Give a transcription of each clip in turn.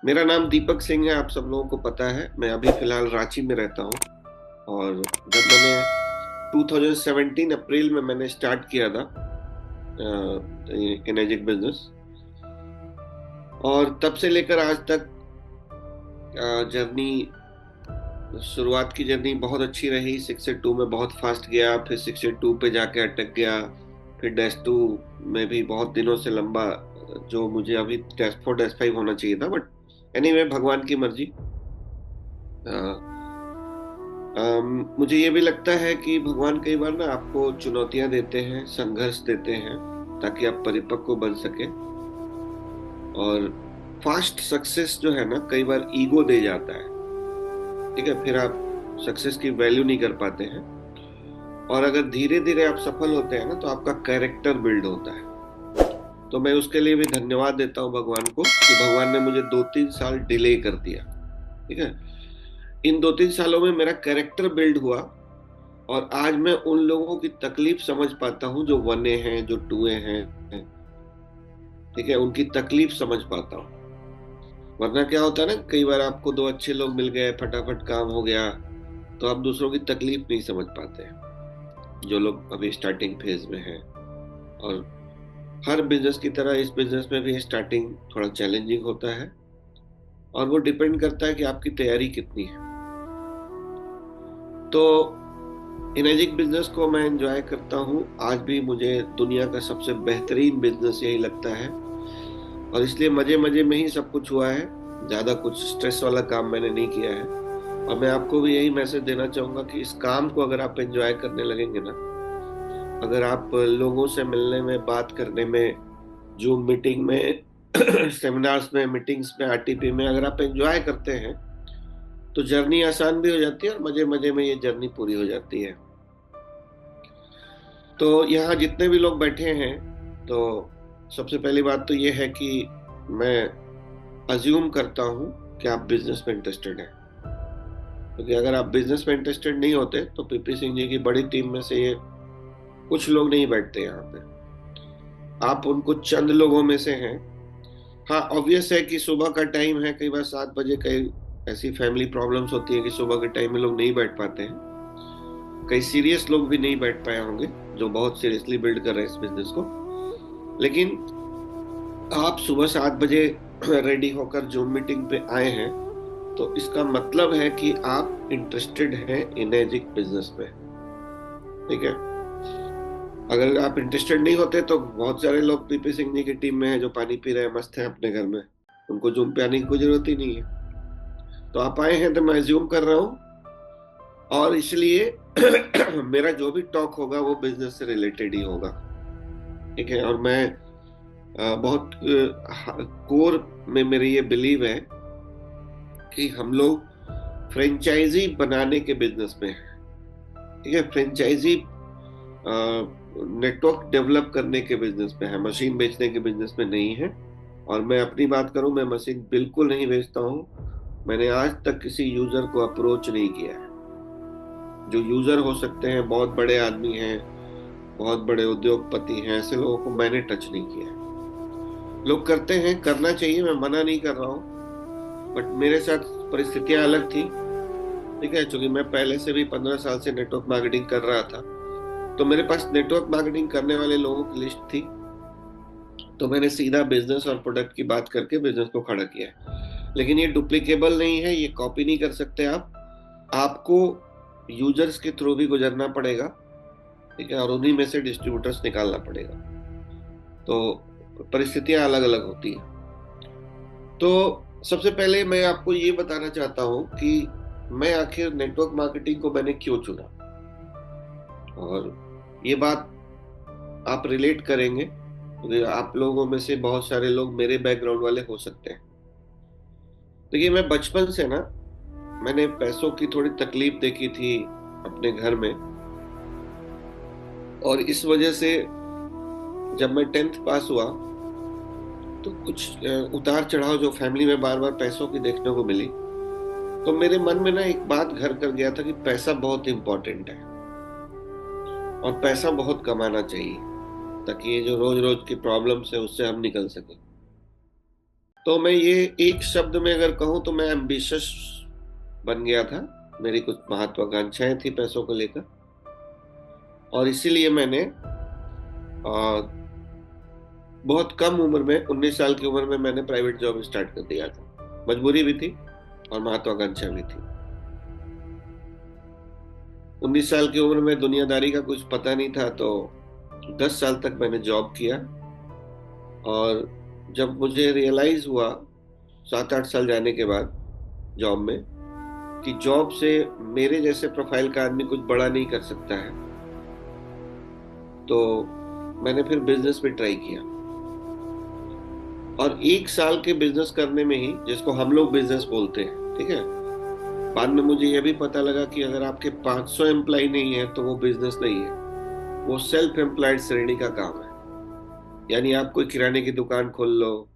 मेरा नाम दीपक सिंह है, आप सब लोगों को पता है। मैं अभी फ़िलहाल रांची में रहता हूँ और जब मैंने 2017 अप्रैल में मैंने स्टार्ट किया था एनर्जिक बिजनेस, और तब से लेकर आज तक जर्नी शुरुआत की जर्नी बहुत अच्छी रही। 6 से 2 में बहुत फास्ट गया, फिर 6 से 2 पे जाके अटक गया, फिर डैश 2 में भी बहुत दिनों से लंबा, जो मुझे अभी डैश 4 डैश 5 होना चाहिए था, बट एनीवे भगवान की मर्जी। मुझे ये भी लगता है कि भगवान कई बार ना आपको चुनौतियां देते हैं, संघर्ष देते हैं, ताकि आप परिपक्व बन सके। और फास्ट सक्सेस जो है ना, कई बार ईगो दे जाता है। ठीक है, फिर आप सक्सेस की वैल्यू नहीं कर पाते हैं। और अगर धीरे धीरे आप सफल होते हैं ना, तो आपका कैरेक्टर बिल्ड होता है। तो मैं उसके लिए भी धन्यवाद देता हूँ भगवान को कि भगवान ने मुझे 2-3 साल डिले कर दिया। ठीक है, इन 2-3 सालों में मेरा कैरेक्टर बिल्ड हुआ, और आज मैं उन लोगों की तकलीफ समझ पाता हूँ जो वने हैं, जो टूए हैं। ठीक है, उनकी तकलीफ समझ पाता हूँ। वरना क्या होता है ना, कई बार आपको दो अच्छे लोग मिल गए, फटाफट काम हो गया, तो आप दूसरों की तकलीफ नहीं समझ पाते हैं, जो लोग अभी स्टार्टिंग फेज में हैं। और हर बिजनेस की तरह इस बिजनेस में भी स्टार्टिंग थोड़ा चैलेंजिंग होता है, और वो डिपेंड करता है कि आपकी तैयारी कितनी है। तो एनर्जिक बिजनेस को मैं एंजॉय करता हूँ। आज भी मुझे दुनिया का सबसे बेहतरीन बिजनेस यही लगता है, और इसलिए मजे मजे में ही सब कुछ हुआ है। ज्यादा कुछ स्ट्रेस वाला काम मैंने नहीं किया है। और मैं आपको भी यही मैसेज देना चाहूंगा कि इस काम को अगर आप एंजॉय करने लगेंगे ना, अगर आप लोगों से मिलने में, बात करने में, जूम मीटिंग में सेमिनार्स में, मीटिंग्स में, आरटीपी में अगर आप एंजॉय करते हैं, तो जर्नी आसान भी हो जाती है और मजे मजे में ये जर्नी पूरी हो जाती है। तो यहाँ जितने भी लोग बैठे हैं, तो सबसे पहली बात तो ये है कि मैं अज्यूम करता हूँ कि आप बिजनेस में इंटरेस्टेड हैं। क्योंकि अगर आप बिजनेस में इंटरेस्टेड नहीं होते तो पीपी सिंह जी की बड़ी टीम में से ये कुछ लोग नहीं बैठते यहाँ पे। आप उनको चंद लोगों में से हैं। हाँ, ऑब्वियस है कि सुबह का टाइम है, कई बार 7 बजे, कई ऐसी फैमिली प्रॉब्लम्स होती है कि सुबह के टाइम में लोग नहीं बैठ पाते हैं। कई सीरियस लोग भी नहीं बैठ पाए होंगे, जो बहुत सीरियसली बिल्ड कर रहे हैं इस बिजनेस को। लेकिन आप सुबह 7 बजे रेडी होकर जूम मीटिंग पे आए हैं, तो इसका मतलब है कि आप इंटरेस्टेड हैं एनर्जिक बिजनेस में। ठीक है, अगर आप इंटरेस्टेड नहीं होते तो बहुत सारे लोग पीपी सिंह जी की टीम में हैं जो पानी पी रहे हैं, मस्त हैं अपने घर में, उनको जूम पे आने की कोई जरूरत ही नहीं है। तो आप आए हैं तो मैं अज्यूम कर रहा हूँ, और इसलिए मेरा जो भी टॉक होगा वो बिजनेस से रिलेटेड ही होगा। ठीक है, और मैं बहुत कोर में मेरी ये बिलीव है कि हम लोग फ्रेंचाइजी बनाने के बिजनेस में हैं। ठीक है, फ्रेंचाइजी नेटवर्क डेवलप करने के बिजनेस में है, मशीन बेचने के बिजनेस में नहीं है। और मैं अपनी बात करूं, मैं मशीन बिल्कुल नहीं बेचता हूं। मैंने आज तक किसी यूजर को अप्रोच नहीं किया है। जो यूजर हो सकते हैं, बहुत बड़े आदमी हैं, बहुत बड़े उद्योगपति हैं, ऐसे लोगों को मैंने टच नहीं किया है। लोग करते हैं, करना चाहिए, मैं मना नहीं कर रहा हूँ, बट मेरे साथ परिस्थितियां अलग थी। ठीक है, क्योंकि मैं पहले से भी 15 साल से नेटवर्क मार्केटिंग कर रहा था, तो मेरे पास नेटवर्क मार्केटिंग करने वाले लोगों की लिस्ट थी। तो मैंने सीधा बिजनेस और प्रोडक्ट की बात करके बिजनेस को खड़ा किया है। लेकिन ये डुप्लीकेबल नहीं है, ये कॉपी नहीं कर सकते आप। आपको यूजर्स के थ्रू भी गुजरना पड़ेगा। ठीक है, और उन्हीं में से डिस्ट्रीब्यूटर्स निकालना पड़ेगा। तो परिस्थितियां अलग अलग होती हैं। तो सबसे पहले मैं आपको ये बताना चाहता हूँ कि मैं आखिर नेटवर्क मार्केटिंग को मैंने क्यों चुना। और ये बात आप रिलेट करेंगे, क्योंकि आप लोगों में से बहुत सारे लोग मेरे बैकग्राउंड वाले हो सकते हैं। देखिए, मैं बचपन से ना, मैंने पैसों की थोड़ी तकलीफ देखी थी अपने घर में, और इस वजह से जब मैं 10th पास हुआ, तो कुछ उतार चढ़ाव जो फैमिली में बार बार पैसों की देखने को मिली, तो मेरे मन में ना एक बात घर कर गया था कि पैसा बहुत इंपॉर्टेंट है, और पैसा बहुत कमाना चाहिए, ताकि ये जो रोज रोज की प्रॉब्लम्स है उससे हम निकल सके। तो मैं ये एक शब्द में अगर कहूँ तो मैं एम्बिशियस बन गया था। मेरी कुछ महत्वाकांक्षाएं थी पैसों को लेकर, और इसीलिए मैंने बहुत कम उम्र में, 19 साल की उम्र में मैंने प्राइवेट जॉब स्टार्ट कर दिया था। मजबूरी भी थी और महत्वाकांक्षा भी थी। 19 साल की उम्र में दुनियादारी का कुछ पता नहीं था, तो 10 साल तक मैंने जॉब किया। और जब मुझे रियलाइज हुआ 7-8 साल जाने के बाद जॉब में, कि जॉब से मेरे जैसे प्रोफाइल का आदमी कुछ बड़ा नहीं कर सकता है, तो मैंने फिर बिजनेस पे ट्राई किया। और 1 साल के बिजनेस करने में ही, जिसको हम लोग बिजनेस बोलते हैं, ठीक है, बाद में मुझे यह भी पता लगा कि अगर आपके 500 एम्प्लॉय नहीं है तो वो बिजनेस नहीं है, वो सेल्फ एम्प्लॉयड श्रेणी का काम है। यानी आप कोई किराने की दुकान खोल लो,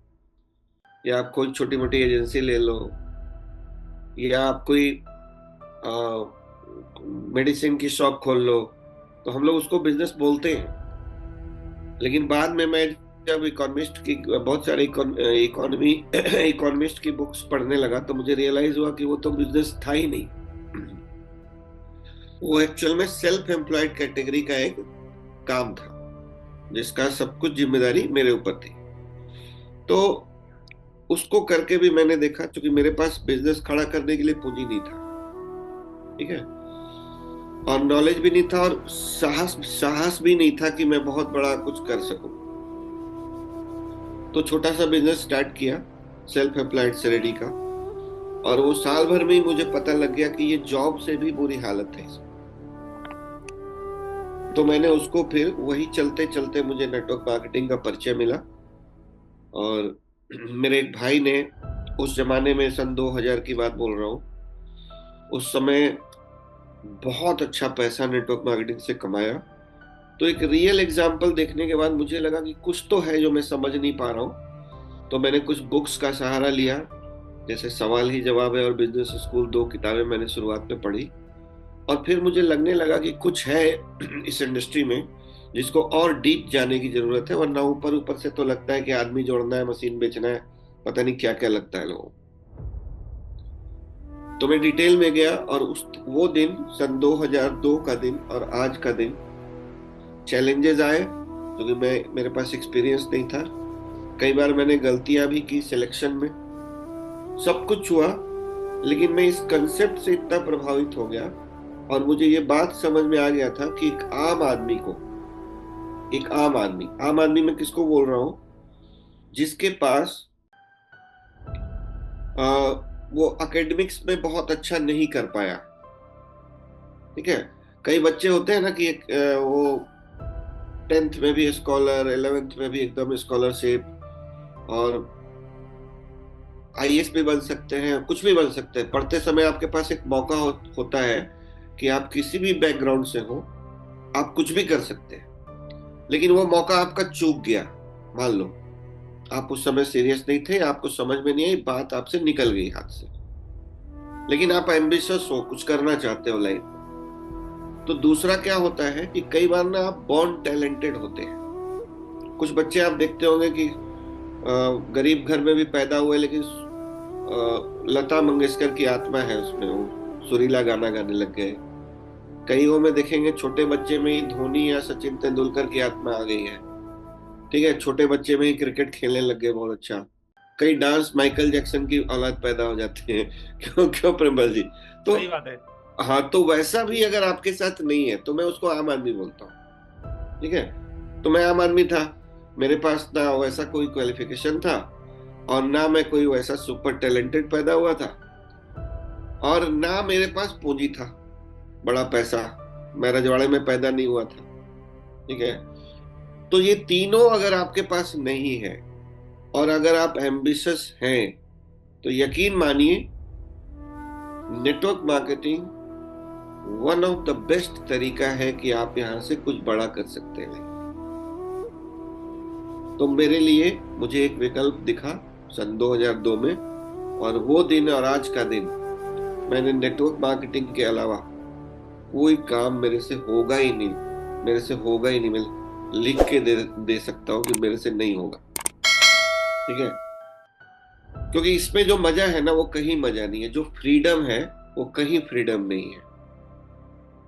या आप कोई छोटी मोटी एजेंसी ले लो, या आप कोई मेडिसिन की शॉप खोल लो, तो हम लोग उसको बिजनेस बोलते हैं। लेकिन बाद में मैं जब इकोनॉमिस्ट की बहुत सारे इकोनॉमिस्ट की बुक्स पढ़ने लगा, तो मुझे रियलाइज हुआ कि वो तो बिजनेस था ही नहीं। वो एक्चुअल में सेल्फ एम्प्लॉयड कैटेगरी का एक काम था, जिसका सब कुछ जिम्मेदारी मेरे ऊपर थी। तो उसको करके भी मैंने देखा, क्योंकि मेरे पास बिजनेस खड़ा करने के लिए पूंजी नहीं था, ठीक है, और नॉलेज भी नहीं था, और साहस भी नहीं था कि मैं बहुत बड़ा कुछ कर सकूं। तो छोटा सा बिजनेस स्टार्ट किया सेल्फ एम्प्लॉयड श्रेणी का, और वो साल भर में ही मुझे पता लग गया कि ये जॉब से भी बुरी हालत है इसमें। तो मैंने उसको फिर वही चलते चलते मुझे नेटवर्क मार्केटिंग का परिचय मिला। और मेरे एक भाई ने, उस जमाने में सन 2000 की बात बोल रहा हूँ, उस समय बहुत अच्छा पैसा नेटवर्क मार्केटिंग से कमाया। तो एक रियल एग्जाम्पल देखने के बाद मुझे लगा कि कुछ तो है जो मैं समझ नहीं पा रहा हूँ। तो मैंने कुछ बुक्स का सहारा लिया, जैसे सवाल ही जवाब है और बिजनेस स्कूल, 2 किताबें मैंने शुरुआत में पढ़ी। और फिर मुझे लगने लगा कि कुछ है इस इंडस्ट्री में जिसको और डीप जाने की जरूरत है, वरना ऊपर ऊपर से तो लगता है कि आदमी जोड़ना है, मशीन बेचना है, पता नहीं क्या क्या लगता है लोगों को। तो मैं डिटेल में गया, और वो दिन, सन 2002 का दिन और आज का दिन, चैलेंजेस आए, क्योंकि मेरे पास एक्सपीरियंस नहीं था। कई बार मैंने गलतियां भी की सिलेक्शन में, सब कुछ हुआ। लेकिन मैं इस कंसेप्ट से इतना प्रभावित हो गया, और मुझे ये बात समझ में आ गया था कि एक आम आदमी मैं किसको बोल रहा हूं, जिसके पास वो एकेडमिक्स में बहुत अच्छा नहीं कर पाया, ठीक है। कई बच्चे होते हैं ना कि वो 10th में भी स्कॉलर, 11th में भी एकदम स्कॉलरशिप, और आईएएस भी बन सकते हैं, कुछ भी बन सकते हैं। पढ़ते समय आपके पास एक मौका होता है कि आप किसी भी बैकग्राउंड से हो, आप कुछ भी कर सकते हैं। लेकिन वो मौका आपका चूक गया, मान लो आप उस समय सीरियस नहीं थे, आपको समझ में नहीं आई, बात आपसे निकल गई हाथ से, लेकिन आप एम्बिशियस हो, कुछ करना चाहते हो लाइफ में। तो दूसरा क्या होता है कि कई बार ना आप बॉर्न टैलेंटेड होते हैं। कुछ बच्चे आप देखते होंगे कि गरीब घर में भी पैदा हुए, लेकिन लता मंगेशकर की आत्मा है उसमें, वो सुरीला गाना गाने लग गए। कईयों में देखेंगे छोटे बच्चे में ही धोनी या सचिन तेंदुलकर की आत्मा आ गई है, ठीक है, छोटे बच्चे में ही क्रिकेट खेलने लग गए बहुत अच्छा। कई डांस माइकल जैक्सन की औलाद पैदा हो जाती है। क्यों क्यों प्रेमल जी? तो सही बात है। हाँ, तो वैसा भी अगर आपके साथ नहीं है तो मैं उसको आम आदमी बोलता हूँ, ठीक है। तो मैं आम आदमी था, मेरे पास ना वैसा कोई क्वालिफिकेशन था, और ना मैं कोई वैसा सुपर टैलेंटेड पैदा हुआ था, और ना मेरे पास पूंजी था, बड़ा पैसा। मैं रजवाड़े में पैदा नहीं हुआ था, ठीक है। तो ये तीनों अगर आपके पास नहीं है, और अगर आप एम्बिशियस हैं, तो यकीन मानिए network marketing one of the best तरीका है कि आप यहां से कुछ बड़ा कर सकते हैं। तो मेरे लिए मुझे एक विकल्प दिखा सन 2002 में, और वो दिन और आज का दिन, मैंने नेटवर्क मार्केटिंग के अलावा कोई काम मेरे से होगा ही नहीं, मैं लिख के दे सकता हूँ कि मेरे से नहीं होगा, ठीक है। क्योंकि इसमें जो मजा है ना वो कहीं मजा नहीं है, जो फ्रीडम है वो कहीं फ्रीडम नहीं है।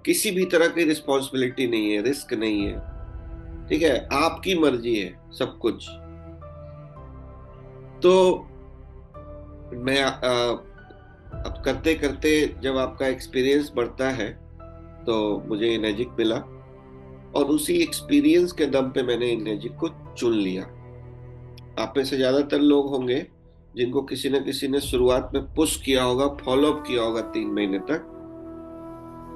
किसी भी तरह की रिस्पॉन्सिबिलिटी नहीं है, रिस्क नहीं है, ठीक है, आपकी मर्जी है सब कुछ। तो मैं अब करते करते जब आपका एक्सपीरियंस बढ़ता है तो मुझे इनेजिक मिला, और उसी एक्सपीरियंस के दम पे मैंने इनेजिक को चुन लिया। आप में से ज्यादातर लोग होंगे जिनको किसी न किसी ने शुरुआत में पुश किया होगा, फॉलो अप किया होगा 3 महीने तक।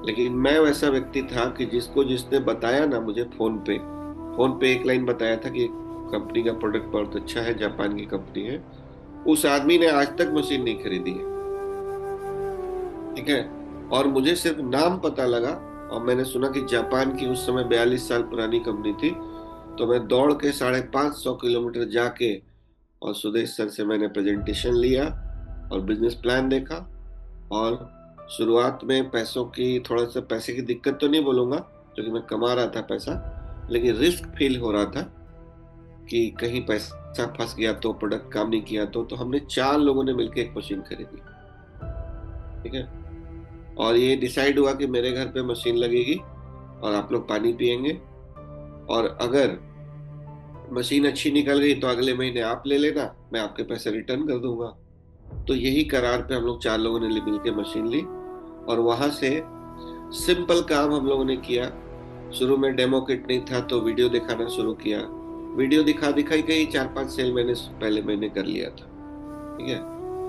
लेकिन मैं वैसा व्यक्ति था कि जिसको जिसने बताया ना मुझे फोन पे एक लाइन बताया था कि कंपनी का प्रोडक्ट बहुत अच्छा है, जापान की कंपनी है, उस आदमी ने आज तक मशीन नहीं खरीदी है, ठीक है। और मुझे सिर्फ नाम पता लगा, और मैंने सुना कि जापान की उस समय 42 साल पुरानी कंपनी थी। तो मैं दौड़ के 550 किलोमीटर जाके और सुदेश सर से मैंने प्रेजेंटेशन लिया और बिजनेस प्लान देखा। और शुरुआत में पैसों की, थोड़ा सा पैसे की दिक्कत तो नहीं बोलूंगा क्योंकि मैं कमा रहा था पैसा, लेकिन रिस्क फील हो रहा था कि कहीं पैसा फंस गया तो, प्रोडक्ट काम नहीं किया तो हमने 4 लोगों ने मिलकर एक मशीन खरीदी, ठीक है। और ये डिसाइड हुआ कि मेरे घर पे मशीन लगेगी और आप लोग पानी पियेंगे, और अगर मशीन अच्छी निकल गई तो अगले महीने आप ले लेना, मैं आपके पैसे रिटर्न कर दूंगा। तो यही करार पे हम लोग 4 लोगों ने मिल के मशीन ली, और वहां से सिंपल काम हम लोगों ने किया। शुरू में डेमो किट नहीं था तो वीडियो दिखाना शुरू किया। वीडियो दिखा दिखाई गई, 4-5 सेल मैंने पहले महीने कर लिया था, ठीक है।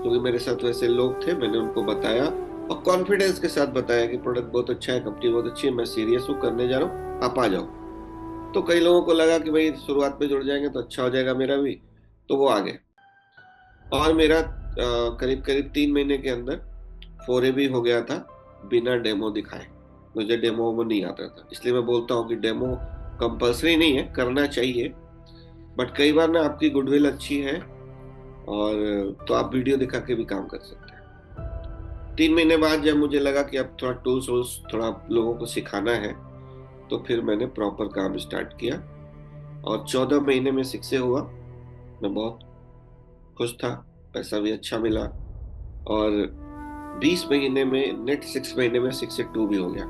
क्योंकि मेरे साथ वैसे लोग थे, मैंने उनको बताया और कॉन्फिडेंस के साथ बताया कि प्रोडक्ट बहुत अच्छा है, कंपनी बहुत अच्छी है, मैं सीरियस हूँ, करने जा रहा हूँ, आप आ जाओ। तो कई लोगों को लगा कि भाई शुरुआत में जुड़ जाएंगे तो अच्छा हो जाएगा मेरा भी, तो वो आ गए। और मेरा करीब करीब 3 महीने के अंदर 4A भी हो गया था बिना डेमो दिखाए। मुझे डेमो वो नहीं आता था, इसलिए मैं बोलता हूँ कि डेमो कंपलसरी नहीं है, करना चाहिए, बट कई बार ना आपकी गुडविल अच्छी है और तो आप वीडियो दिखा के भी काम कर सकते हैं। 3 महीने बाद जब मुझे लगा कि अब थोड़ा टूल्स वूल्स थोड़ा लोगों को सिखाना है, तो फिर मैंने प्रॉपर काम स्टार्ट किया, और 14 महीने में 6 हुआ। मैं बहुत खुश था, पैसा भी अच्छा मिला, और 20 महीने में, नेट 6 महीने में 6 से 2 भी हो गया।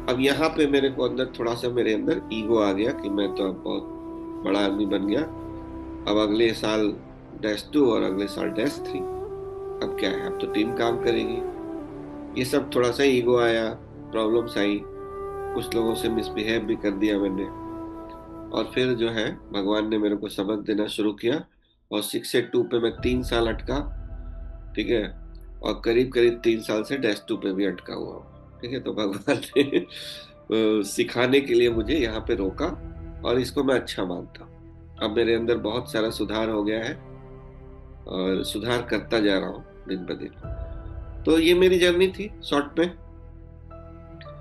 अब यहाँ पे मेरे को अंदर थोड़ा सा, मेरे अंदर ईगो आ गया कि मैं तो अब बहुत बड़ा आदमी बन गया, अब अगले साल -2 और अगले साल -3, अब क्या है, अब तो टीम काम करेगी। ये सब थोड़ा सा ईगो आया, प्रॉब्लम्स आई, कुछ लोगों से मिसबिहेव भी कर दिया मैंने। और फिर जो है भगवान ने मेरे को सबक देना शुरू किया, और 6 से 2 पे मैं 3 साल अटका, ठीक है। और करीब करीब 3 साल से -2 पे भी अटका हुआ हूँ, ठीक है। तो भगवान ने सिखाने के लिए मुझे यहाँ पे रोका, और इसको मैं अच्छा मानता हूँ। अब मेरे अंदर बहुत सारा सुधार हो गया है, और सुधार करता जा रहा हूँ दिन ब दिन। तो ये मेरी जर्नी थी शॉर्ट में।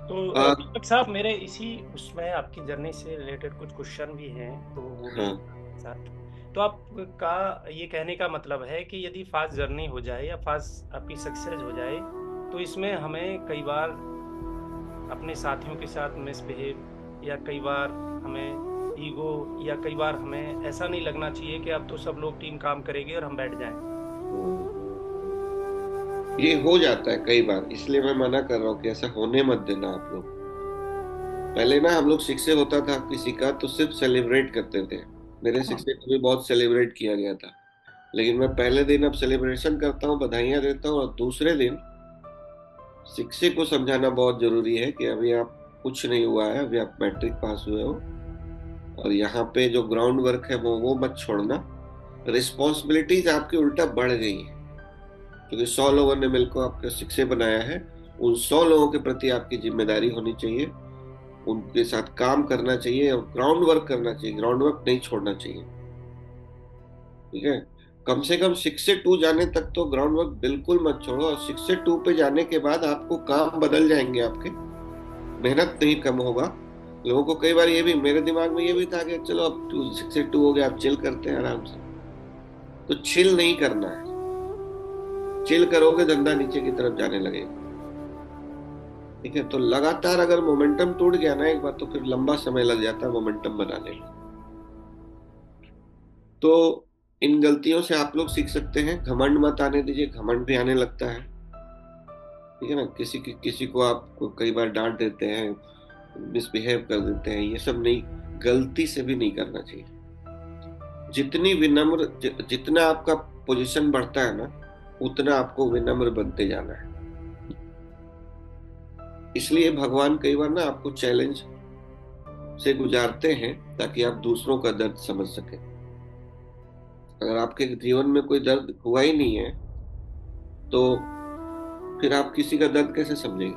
तो आ, दीपक साहब, मेरे इसी उसमें आपकी जर्नी से रिलेटेड कुछ क्वेश्चन भी हैं, तो वो भी हाँ। आपके साथ। तो आपका ये कहने का मतलब है कि यदि फास्ट जर्नी हो जाए या फास्ट आपकी सक्सेस हो जाए, तो इसमें हमें कई बार अपने साथियों के साथ मिसबिहेव, या कई बार हमें ईगो, या कई बार हमें ऐसा नहीं लगना चाहिए कि अब तो सब लोग टीम काम करेगी और हम बैठ जाएं। ये हो जाता है कई बार, इसलिए मैं मना कर रहा हूँ कि ऐसा होने मत देना आप लोग। पहले ना हम लोग शिक्षक होता था किसी का तो सिर्फ सेलिब्रेट करते थे। मेरे हाँ। शिक्षक को भी बहुत सेलिब्रेट किया गया था, लेकिन मैं पहले दिन अब सेलिब्रेशन करता हूँ, बधाइयाँ देता हूँ, और दूसरे दिन शिक्षक को समझाना बहुत जरूरी है कि अभी आप, कुछ नहीं हुआ है, अभी आप मैट्रिक पास हुए हो, और यहाँ पे जो ग्राउंड वर्क है वो मत छोड़ना। रिस्पॉन्सिबिलिटीज आपकी उल्टा बढ़ गई है, क्योंकि 100 लोगों ने मिलकर आपको शिक्षक बनाया है। उन 100 लोगों के प्रति आपकी जिम्मेदारी होनी चाहिए, उनके साथ काम करना चाहिए और ग्राउंड वर्क करना चाहिए, ग्राउंड वर्क नहीं छोड़ना चाहिए, ठीक है। कम से कम 6 से 2 जाने तक तो ग्राउंड वर्क बिल्कुल मत छोड़ो, और 6 से 2 पे जाने के बाद आपको काम बदल जाएंगे आपके, मेहनत नहीं कम होगा। लोगों को कई बार ये भी, मेरे दिमाग में ये भी था कि चलो अब 6 से 2 हो गया, अब चिल करते हैं आराम से। तो चिल नहीं करना है, चिल करोगे धंधा नीचे की तरफ जाने लगेगा, ठीक है। तो लगातार अगर मोमेंटम टूट गया ना एक बार, तो फिर लंबा समय लग जाता है मोमेंटम बनाने में। तो इन गलतियों से आप लोग सीख सकते हैं। घमंड मत आने दीजिए, घमंड भी आने लगता है, ठीक है ना। किसी को आप कई बार डांट देते हैं, मिसबिहेव कर देते हैं, ये सब नहीं, गलती से भी नहीं करना चाहिए। जितनी विनम्र जितना आपका पोजीशन बढ़ता है ना, उतना आपको विनम्र बनते जाना है। इसलिए भगवान कई बार ना आपको चैलेंज से गुजारते हैं ताकि आप दूसरों का दर्द समझ सकें। अगर आपके जीवन में कोई दर्द हुआ ही नहीं है तो फिर आप किसी का दर्द कैसे समझेंगे,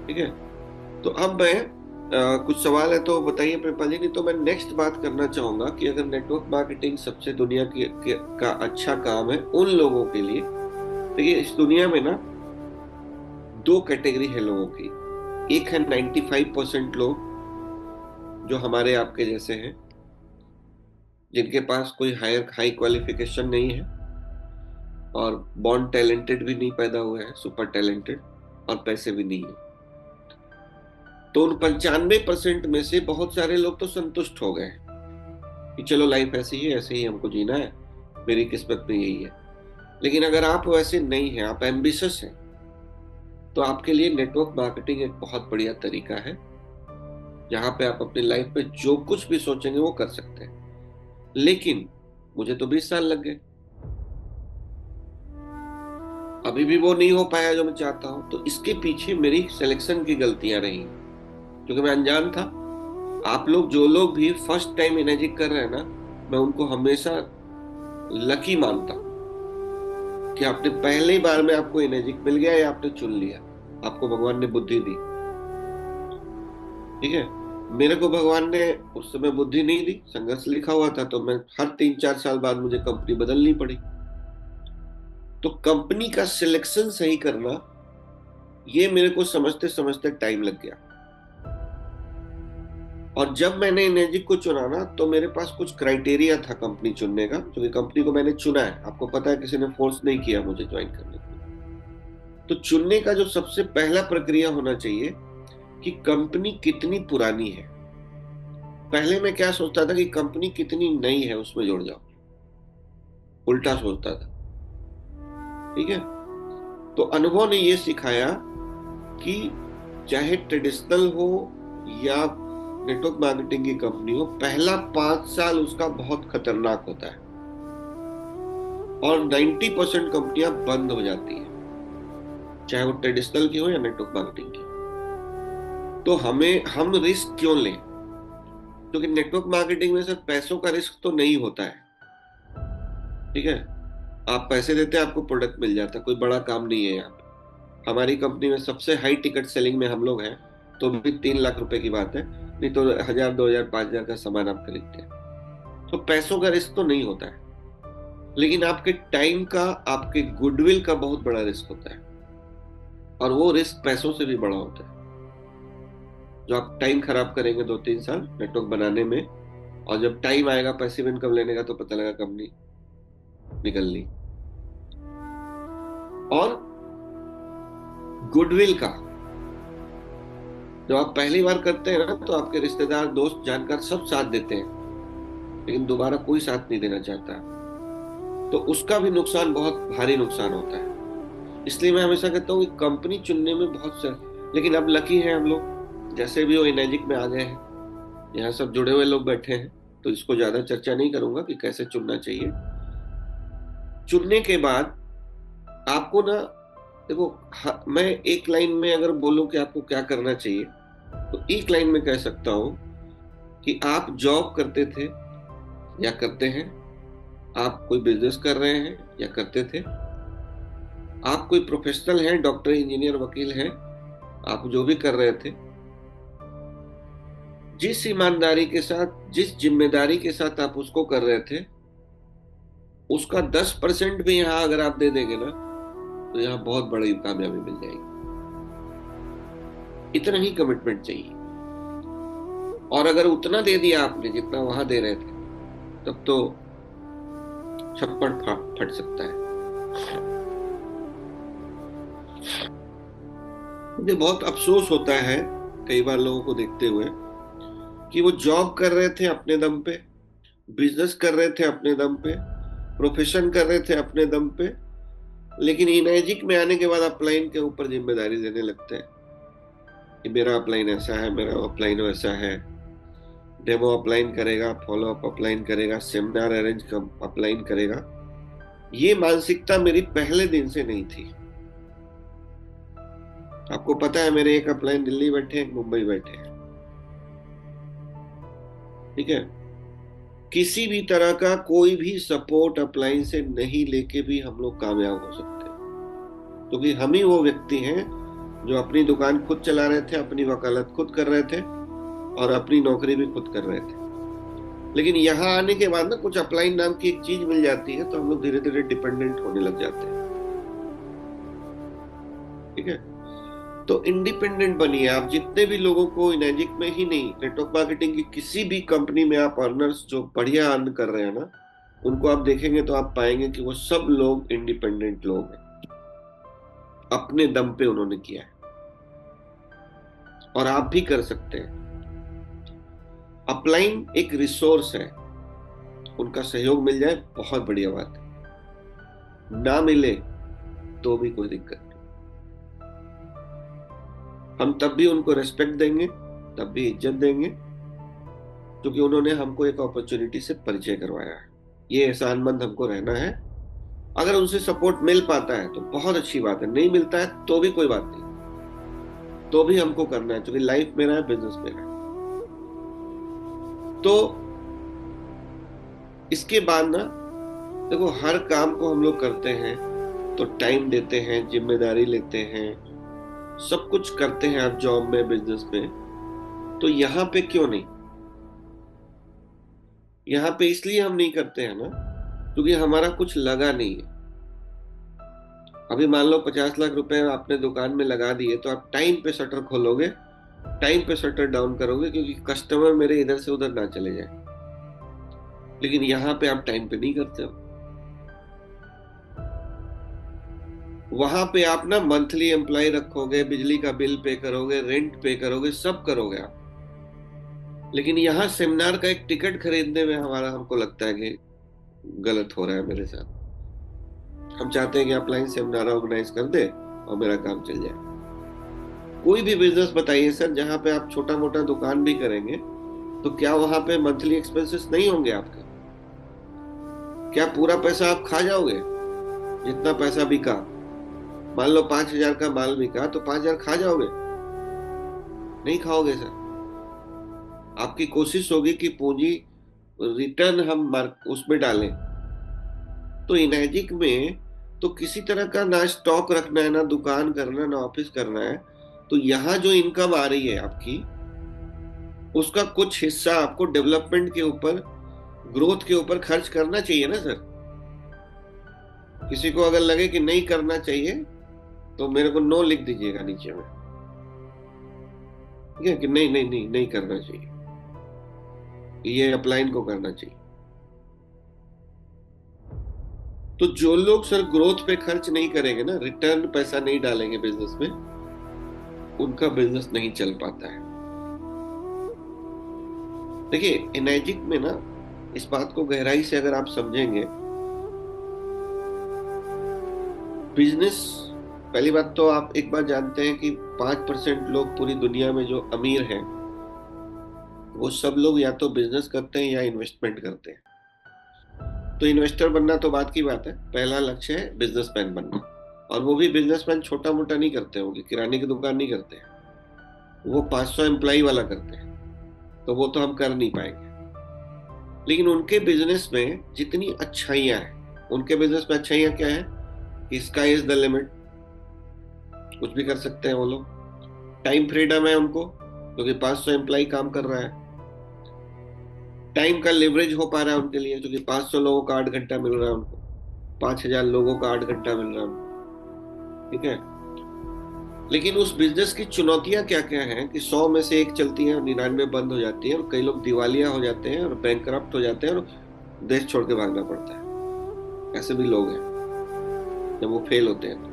ठीक है। तो अब मैं कुछ सवाल है तो बताइए प्रेमपाल जी, नहीं तो मैं नेक्स्ट बात करना चाहूंगा कि अगर नेटवर्क मार्केटिंग सबसे दुनिया का अच्छा काम है उन लोगों के लिए। देखिए इस दुनिया में ना दो कैटेगरी है लोगों की। एक है 95% लोग जो हमारे आपके जैसे हैं, जिनके पास कोई हाई क्वालिफिकेशन नहीं है और बॉर्न टैलेंटेड भी नहीं पैदा हुए हैं, सुपर टैलेंटेड, और पैसे भी नहीं है। तो उन 95% में से बहुत सारे लोग तो संतुष्ट हो गए कि चलो लाइफ ऐसी है, ऐसे ही हमको जीना है, मेरी किस्मत में यही है। लेकिन अगर आप वैसे नहीं हैं, आप एम्बिशियस हैं, तो आपके लिए नेटवर्क मार्केटिंग एक बहुत बढ़िया तरीका है, जहां पे आप अपनी लाइफ में जो कुछ भी सोचेंगे वो कर सकते हैं। लेकिन मुझे तो 20 साल लग गए, अभी भी वो नहीं हो पाया जो मैं चाहता हूं। तो इसके पीछे मेरी सिलेक्शन की गलतियां रही, क्योंकि मैं अनजान था। आप लोग जो लोग भी फर्स्ट टाइम इमेजिन कर रहे हैं ना, मैं उनको हमेशा लकी मानता हूं कि आपने पहली बार में आपको इमेजिन मिल गया या आपने चुन लिया, आपको भगवान ने बुद्धि दी, ठीक है। मेरे को भगवान ने उस समय बुद्धि नहीं दी, संघर्ष लिखा हुआ था, तो मैं हर 3-4 साल बाद मुझे कंपनी बदलनी पड़ी। तो कंपनी का सिलेक्शन सही करना, ये मेरे को समझते समझते टाइम लग गया। और जब मैंने इनेजिक को चुना ना, तो मेरे पास कुछ क्राइटेरिया था कंपनी चुनने का, क्योंकि कंपनी को मैंने चुना है, आपको पता है, किसी ने फोर्स नहीं किया मुझे ज्वाइन करने के लिए। तो चुनने का जो सबसे पहला प्रक्रिया होना चाहिए कि कंपनी कितनी पुरानी है। पहले मैं क्या सोचता था कि कंपनी कितनी नई है उसमें जुड़ जाओ, उल्टा सोचता था, ठीक है। तो अनुभव ने ये सिखाया कि चाहे ट्रेडिशनल हो या नेटवर्क मार्केटिंग की कंपनी हो, पहला 5 साल उसका बहुत खतरनाक होता है और 90% कंपनियां बंद हो जाती है, चाहे वो ट्रेडिशनल की हो या नेटवर्क मार्केटिंग की। तो हम रिस्क क्यों लें? क्योंकि नेटवर्क मार्केटिंग में सिर्फ पैसों का रिस्क तो नहीं होता है, ठीक है। आप पैसे देते हैं, आपको प्रोडक्ट मिल जाता है, कोई बड़ा काम नहीं है। यहाँ पे हमारी कंपनी में सबसे हाई टिकट सेलिंग में हम लोग हैं, तो भी 3 लाख रुपए की बात है, नहीं तो 1000, 2000, 5000 का सामान आप खरीदते हैं। तो पैसों का रिस्क तो नहीं होता है, लेकिन आपके टाइम का, आपके गुडविल का बहुत बड़ा रिस्क होता है, और वो रिस्क पैसों से भी बड़ा होता है। जो आप टाइम खराब करेंगे 2-3 साल नेटवर्क बनाने में, और जब टाइम आएगा पैसिव इनकम लेने का, तो पता लगा कंपनी निकल ली। और गुडविल का, जब आप पहली बार करते हैं ना, तो आपके रिश्तेदार, दोस्त, जानकार सब साथ देते हैं, लेकिन दोबारा कोई साथ नहीं देना चाहता, तो उसका भी नुकसान, बहुत भारी नुकसान होता है। इसलिए मैं हमेशा कहता हूँ कि कंपनी चुनने में बहुत से, लेकिन अब लकी हैं हम लोग, जैसे भी वो इनेजिक में आ गए हैं, यहाँ सब जुड़े हुए लोग बैठे हैं, तो इसको ज्यादा चर्चा नहीं करूंगा कि कैसे चुनना चाहिए। चुनने के बाद आपको ना, देखो, मैं एक लाइन में अगर बोलूं कि आपको क्या करना चाहिए, तो एक लाइन में कह सकता हूं कि आप जॉब करते थे या करते हैं, आप कोई बिजनेस कर रहे हैं या करते थे, आप कोई प्रोफेशनल हैं, डॉक्टर, इंजीनियर, वकील हैं, आप जो भी कर रहे थे, जिस ईमानदारी के साथ, जिस जिम्मेदारी के साथ आप उसको कर रहे थे, उसका 10% भी यहां अगर आप दे देंगे ना, तो यहां बहुत बड़ी कामयाबी मिल जाएगी। इतना ही कमिटमेंट चाहिए, और अगर उतना दे दिया आपने जितना वहां दे रहे थे, तब तो छप्पड़ फट सकता है। मुझे बहुत अफसोस होता है कई बार लोगों को देखते हुए कि वो जॉब कर रहे थे अपने दम पे, बिजनेस कर रहे थे अपने दम पे, प्रोफेशन कर रहे थे अपने दम पे, लेकिन इनर्जिक में आने के बाद अपलाइन के ऊपर जिम्मेदारी देने लगते हैं कि मेरा अपलाइन ऐसा है, मेरा अपलाइन वैसा है, डेमो अपलाइन करेगा, फॉलो अप अपलाइन करेगा, सेमिनार अरेंज अपलाइन करेगा। ये मानसिकता मेरी पहले दिन से नहीं थी। आपको पता है मेरे एक अपलाइन दिल्ली बैठे हैं, एक मुंबई बैठे हैं, ठीक है। किसी भी तरह का कोई भी सपोर्ट अपलाइन से नहीं लेके भी हम लोग कामयाब हो सकते हैं, क्योंकि हम ही वो व्यक्ति हैं जो अपनी दुकान खुद चला रहे थे, अपनी वकालत खुद कर रहे थे और अपनी नौकरी भी खुद कर रहे थे। लेकिन यहाँ आने के बाद ना कुछ अपलाइन नाम की एक चीज मिल जाती है, तो हम लोग धीरे धीरे डिपेंडेंट होने लग जाते हैं, ठीक है। तो इंडिपेंडेंट बनिए आप। जितने भी लोगों को इनर्जिक में ही नहीं, नेटवर्क मार्केटिंग की किसी भी कंपनी में आप अर्नर्स जो बढ़िया अर्न कर रहे हैं ना, उनको आप देखेंगे तो आप पाएंगे कि वो सब लोग इंडिपेंडेंट लोग हैं, अपने दम पे उन्होंने किया है, और आप भी कर सकते हैं। अपलाइन एक रिसोर्स है, उनका सहयोग मिल जाए बहुत बढ़िया बात है, ना मिले तो भी कोई दिक्कत नहीं। हम तब भी उनको रेस्पेक्ट देंगे, तब भी इज्जत देंगे, क्योंकि उन्होंने हमको एक अपॉर्चुनिटी से परिचय करवाया है। ये एहसानमंद हमको रहना है। अगर उनसे सपोर्ट मिल पाता है तो बहुत अच्छी बात है, नहीं मिलता है तो भी कोई बात नहीं, तो भी हमको करना है, क्योंकि लाइफ मेरा है, बिजनेस मेरा है। तो इसके बाद ना देखो, हर काम को हम लोग करते हैं तो टाइम देते हैं, जिम्मेदारी लेते हैं, सब कुछ करते हैं आप जॉब में, बिजनेस में। तो यहाँ पे क्यों नहीं? यहाँ पे इसलिए हम नहीं करते हैं ना, क्योंकि हमारा कुछ लगा नहीं है। अभी मान लो 50 लाख रुपए आपने दुकान में लगा दिए, तो आप टाइम पे शटर खोलोगे, टाइम पे शटर डाउन करोगे, क्योंकि कस्टमर मेरे इधर से उधर ना चले जाए। लेकिन यहाँ पे आप टाइम पे नहीं करते हो। वहां पे आप ना मंथली एम्प्लॉय रखोगे, बिजली का बिल पे करोगे, रेंट पे करोगे, सब करोगे आप। लेकिन यहाँ सेमिनार का एक टिकट खरीदने में हमारा, हमको लगता है कि गलत हो रहा है मेरे साथ। हम चाहते हैं कि अपलाइन सेमिनार ऑर्गेनाइज कर दे और मेरा काम चल जाए। कोई भी बिजनेस बताइए सर, जहां पे आप छोटा मोटा दुकान भी करेंगे, तो क्या वहां पे मंथली एक्सपेंसेस नहीं होंगे आपके? क्या पूरा पैसा आप खा जाओगे? जितना पैसा बिका, मान लो 5,000 का माल बिका, तो 5,000 खा जाओगे? नहीं खाओगे सर। आपकी कोशिश होगी कि पूंजी रिटर्न हम उसमें डालें। तो इनर्जिक में तो किसी तरह का ना स्टॉक रखना है, ना दुकान करना, ना ऑफिस करना है। तो यहाँ जो इनकम आ रही है आपकी, उसका कुछ हिस्सा आपको डेवलपमेंट के ऊपर, ग्रोथ के ऊपर खर्च करना चाहिए ना सर। किसी को अगर लगे कि नहीं करना चाहिए, तो मेरे को नो लिख दीजिएगा नीचे में, ठीक है, कि नहीं नहीं नहीं नहीं करना चाहिए, ये अपलाइन को करना चाहिए। तो जो लोग सर ग्रोथ पे खर्च नहीं करेंगे ना, रिटर्न पैसा नहीं डालेंगे बिजनेस में, उनका बिजनेस नहीं चल पाता है। देखिए एनर्जिक में ना, इस बात को गहराई से अगर आप समझेंगे, बिजनेस, पहली बात तो आप एक बात जानते हैं कि 5% लोग पूरी दुनिया में जो अमीर हैं, वो सब लोग या तो बिजनेस करते हैं या इन्वेस्टमेंट करते हैं। तो इन्वेस्टर बनना तो बात की बात है, पहला लक्ष्य है बिजनेसमैन बनना। और वो भी बिजनेसमैन छोटा मोटा नहीं करते होंगे, किराने की दुकान नहीं करते हैं, वो 500 एम्प्लॉय वाला करते हैं, तो वो तो हम कर नहीं पाएंगे। लेकिन उनके बिजनेस में जितनी अच्छाइयां हैं, उनके बिजनेस में अच्छाइयां क्या है कि स्काई इज द लिमिट, कुछ भी कर सकते हैं वो लोग। टाइम फ्रीडम है उनको, क्योंकि 500 एम्प्लॉय काम कर रहा है। टाइम का लेवरेज हो पा रहा है उनके लिए, क्योंकि 500 लोगों का 8 घंटा मिल रहा है उनको, 5,000 लोगों का 8 घंटा मिल रहा है उनको, ठीक है। लेकिन उस बिजनेस की चुनौतियां क्या क्या हैं कि 100 में से एक चलती है और 99 बंद हो जाती है, और कई लोग दिवालिया हो जाते हैं और बैंकरप्ट हो जाते हैं और देश छोड़ के भागना पड़ता है। ऐसे भी लोग हैं जब वो फेल होते हैं,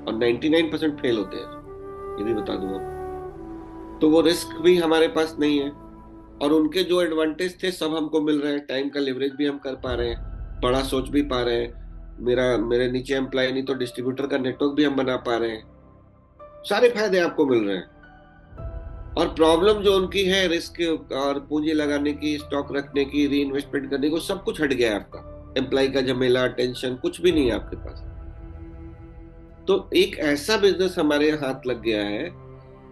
और 99% फेल होते हैं, ये भी बता दूं आपको। तो वो रिस्क भी हमारे पास नहीं है, और उनके जो एडवांटेज थे सब हमको मिल रहे हैं। टाइम का लिवरेज भी हम कर पा रहे हैं, बड़ा सोच भी पा रहे हैं, मेरे नीचे एम्प्लॉय नहीं तो डिस्ट्रीब्यूटर का नेटवर्क भी हम बना पा रहे हैं। सारे फायदे आपको मिल रहे हैं। और प्रॉब्लम जो उनकी है रिस्क और पूंजी लगाने की, स्टॉक रखने की, री इन्वेस्टमेंट करने को, सब कुछ हट गया है आपका। एम्प्लॉय का झमेला, टेंशन कुछ भी नहीं है आपके पास। तो एक ऐसा बिजनेस हमारे हाथ लग गया है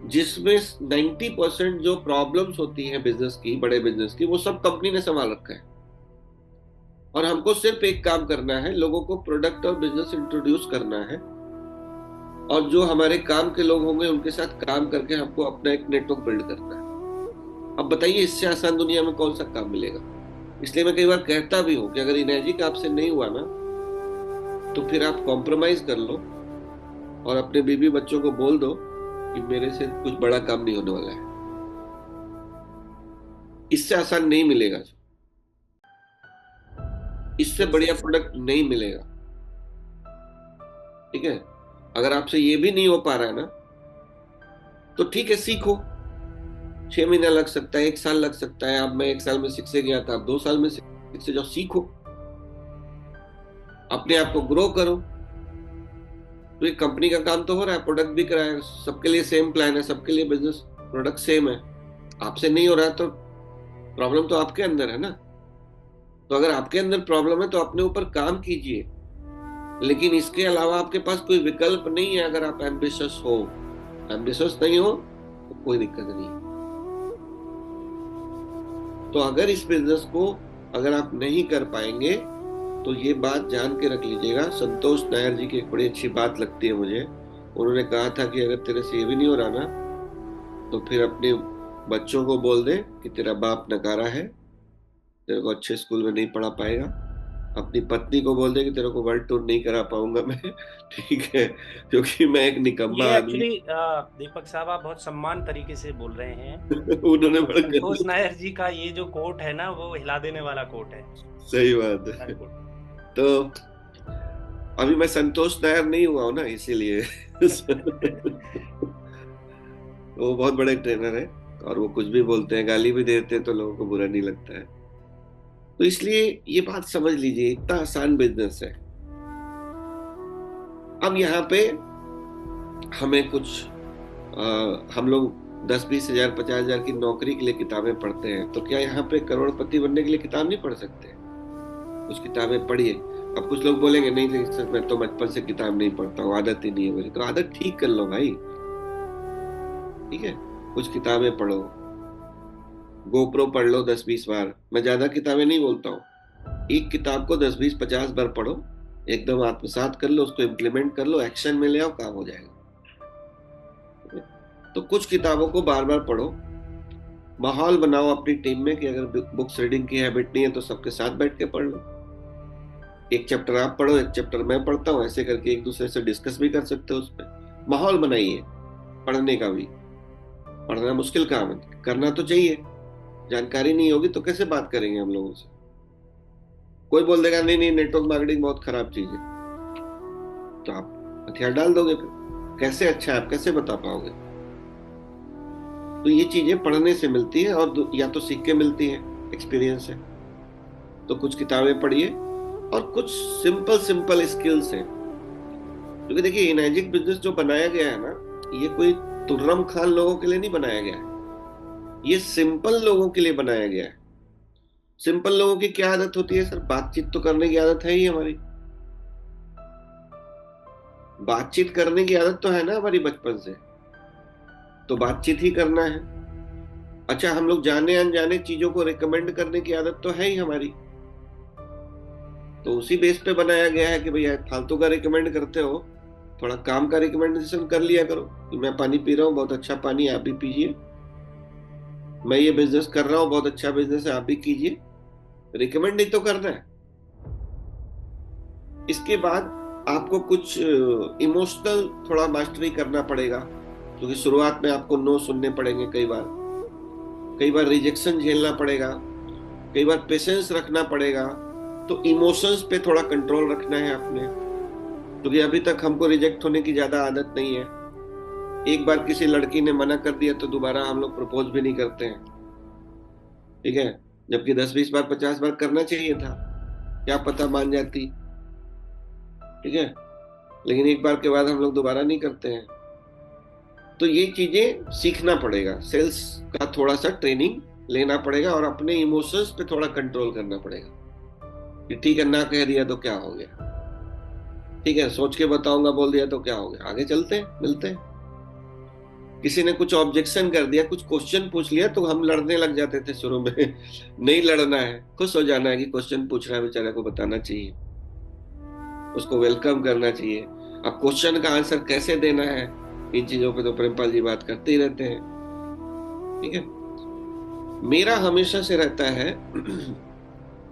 जिसमें 90% जो प्रॉब्लम्स होती हैं बिजनेस की, बड़े बिजनेस की, वो सब कंपनी ने संभाल रखा है। और हमको सिर्फ एक काम करना है, लोगों को प्रोडक्ट और बिजनेस इंट्रोड्यूस करना है। और जो हमारे काम के लोग होंगे उनके साथ काम करके हमको अपना एक नेटवर्क बिल्ड करना है। अब बताइए इससे आसान दुनिया में कौन सा काम मिलेगा। इसलिए मैं कई बार कहता भी हूँ कि अगर इनर्जिक आपसे नहीं हुआ ना, तो फिर आप कॉम्प्रोमाइज कर लो और अपने बीवी बच्चों को बोल दो कि मेरे से कुछ बड़ा काम नहीं होने वाला है। इससे आसान नहीं मिलेगा, इससे बढ़िया प्रोडक्ट नहीं मिलेगा। ठीक है, अगर आपसे ये भी नहीं हो पा रहा है ना, तो ठीक है, सीखो। 6 महीना लग सकता है, 1 साल लग सकता है। अब मैं 1 साल में सीख से गया था, आप 2 साल में सीख से जाओ, सीखो, अपने आप को ग्रो करो। तो ये कंपनी का काम तो हो रहा है, प्रोडक्ट बिक रहा है, सबके लिए सेम प्लान है, सबके लिए बिजनेस प्रोडक्ट सेम है। आपसे नहीं हो रहा है तो प्रॉब्लम तो आपके अंदर है ना। तो अगर आपके अंदर प्रॉब्लम है तो अपने ऊपर काम कीजिए, लेकिन इसके अलावा आपके पास कोई विकल्प नहीं है। अगर आप एम्बिशियस हो, एम्बिशियस नहीं हो तो कोई दिक्कत नहीं है। तो अगर इस बिजनेस को अगर आप नहीं कर पाएंगे तो ये बात जान के रख लीजिएगा। संतोष नायर जी की एक बड़ी अच्छी बात लगती है मुझे। उन्होंने कहा था कि अगर तेरे से ये भी नहीं हो रहा ना, तो फिर अपने बच्चों को बोल दे कि तेरा बाप नकारा है, तेरे को अच्छे स्कूल में नहीं पढ़ा पाएगा। अपनी पत्नी को बोल दे कि तेरे को वर्ल्ड टूर नहीं करा पाऊंगा मैं। ठीक है, क्योंकि मैं एक निकम्मा ये आदमी। एक्चुअली दीपक साहब आप बहुत सम्मान तरीके से बोल रहे हैं। उन्होंने और बड़ा संतोष गलत। नायर जी का ये जो कोट है ना, वो हिला देने वाला कोट है। सही बात है। तो अभी मैं संतोष नायर नहीं हुआ हूं ना, इसीलिए। वो बहुत बड़े ट्रेनर है और वो कुछ भी बोलते हैं, गाली भी देते हैं तो लोगों को बुरा नहीं लगता है। तो इसलिए ये बात समझ लीजिए, इतना आसान बिजनेस है। अब यहाँ पे हमें कुछ हम लोग 10-20 हजार 50 हजार की नौकरी के लिए किताबें पढ़ते हैं, तो क्या यहाँ पे करोड़पति बनने के लिए किताब नहीं पढ़ सकते? कुछ किताबें पढ़िए। अब कुछ लोग बोलेंगे नहीं नहीं सर, मैं तो बचपन से किताब नहीं पढ़ता हूँ, आदत ही नहीं है मेरी। तो आदत ठीक कर लो भाई, ठीक है, कुछ किताबें पढ़ो, गोप्रो पढ़ लो 10-20 बार। मैं ज्यादा किताबें नहीं बोलता हूँ, एक किताब को 10-20-50 बार पढ़ो, एकदम आत्मसात कर लो, उसको इम्प्लीमेंट कर लो, एक्शन में ले आओ, काम हो जाएगा। तो कुछ किताबों को बार बार पढ़ो, माहौल बनाओ अपनी टीम में कि अगर बुक्स रीडिंग की हैबिट नहीं है तो सबके साथ बैठ के पढ़ लो। एक चैप्टर आप पढ़ो, एक चैप्टर मैं पढ़ता हूँ, ऐसे करके एक दूसरे से डिस्कस भी कर सकते हो। उस पर माहौल बनाइए पढ़ने का भी। पढ़ना मुश्किल काम है, करना तो चाहिए। जानकारी नहीं होगी तो कैसे बात करेंगे हम लोगों से? कोई बोल देगा नहीं नहीं नेटवर्क मार्केटिंग बहुत खराब चीज है, तो आप हथियार डाल दोगे फिर। कैसे अच्छा है, आप कैसे बता पाओगे? तो ये चीजें पढ़ने से मिलती है, और या तो सीख के मिलती है, एक्सपीरियंस है। तो कुछ किताबें पढ़िए और कुछ सिंपल सिंपल स्किल्स हैं। क्योंकि देखिए इनर्जिक बिजनेस जो बनाया गया है ना, ये कोई तुर्रम खान लोगों के लिए नहीं बनाया गया है, ये सिंपल लोगों के लिए बनाया गया है। सिंपल लोगों की क्या आदत होती है सर? बातचीत तो करने की आदत है ही हमारी, बातचीत करने की आदत तो है ना हमारी बचपन से, तो बातचीत ही करना है। अच्छा, हम लोग जाने अनजाने चीजों को रिकमेंड करने की आदत तो है ही हमारी, तो उसी बेस पे बनाया गया है कि भैया फालतू का रिकमेंड करते हो, थोड़ा काम का रिकमेंडेशन कर लिया करो कि मैं पानी पी रहा हूँ, बहुत अच्छा पानी, आप भी पीजिए। मैं ये बिजनेस कर रहा हूँ, बहुत अच्छा बिजनेस है, आप भी कीजिए। रिकमेंड ही तो करना है। इसके बाद आपको कुछ इमोशनल थोड़ा मास्टरी करना पड़ेगा, क्योंकि शुरुआत में आपको नो सुनने पड़ेंगे, कई बार रिजेक्शन झेलना पड़ेगा, कई बार पेशेंस रखना पड़ेगा। तो इमोशंस पे थोड़ा कंट्रोल रखना है आपने, क्योंकि अभी तक हमको रिजेक्ट होने की ज्यादा आदत नहीं है। एक बार किसी लड़की ने मना कर दिया तो दोबारा हम लोग प्रपोज भी नहीं करते हैं। ठीक है, जबकि 10-20 बार 50 बार करना चाहिए था, क्या पता मान जाती। ठीक है, लेकिन एक बार के बाद हम लोग दोबारा नहीं करते हैं। तो ये चीजें सीखना पड़ेगा, सेल्स का थोड़ा सा ट्रेनिंग लेना पड़ेगा और अपने इमोशंस पे थोड़ा कंट्रोल करना पड़ेगा कि ठीक है, ना कह दिया तो क्या हो गया, ठीक है सोच के बताऊंगा बोल दिया तो क्या हो गया, आगे चलते हैं मिलते हैं। किसी ने कुछ ऑब्जेक्शन कर दिया, कुछ क्वेश्चन पूछ लिया तो हम लड़ने लग जाते थे शुरू में। नहीं लड़ना है, खुश हो जाना है कि क्वेश्चन पूछ रहा है, बेचारे को बताना चाहिए, उसको वेलकम करना चाहिए। अब क्वेश्चन का आंसर कैसे देना है, इन चीजों पे तो प्रेमपाल जी बात करते ही रहते हैं। ठीक है, मेरा हमेशा से रहता है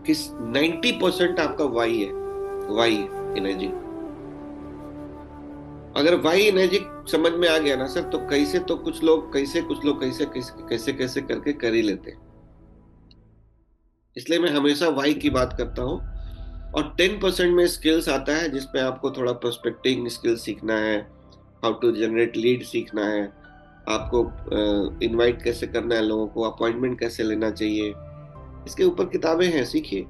कि 90% आपका वाई है, वाई एनर्जी। अगर वाई एनर्जी समझ में आ गया ना सर, तो कैसे तो कुछ लोग कैसे, कुछ लोग कैसे कैसे कैसे कैसे करके कर ही लेते हैं। इसलिए मैं हमेशा वाई की बात करता हूँ। और 10% में स्किल्स आता है, जिसमें आपको थोड़ा प्रोस्पेक्टिंग स्किल सीखना है, हाउ टू जनरेट लीड सीखना है, आपको इनवाइट कैसे करना है लोगों को, अपॉइंटमेंट कैसे लेना चाहिए, इसके ऊपर किताबें हैं, सीखिए।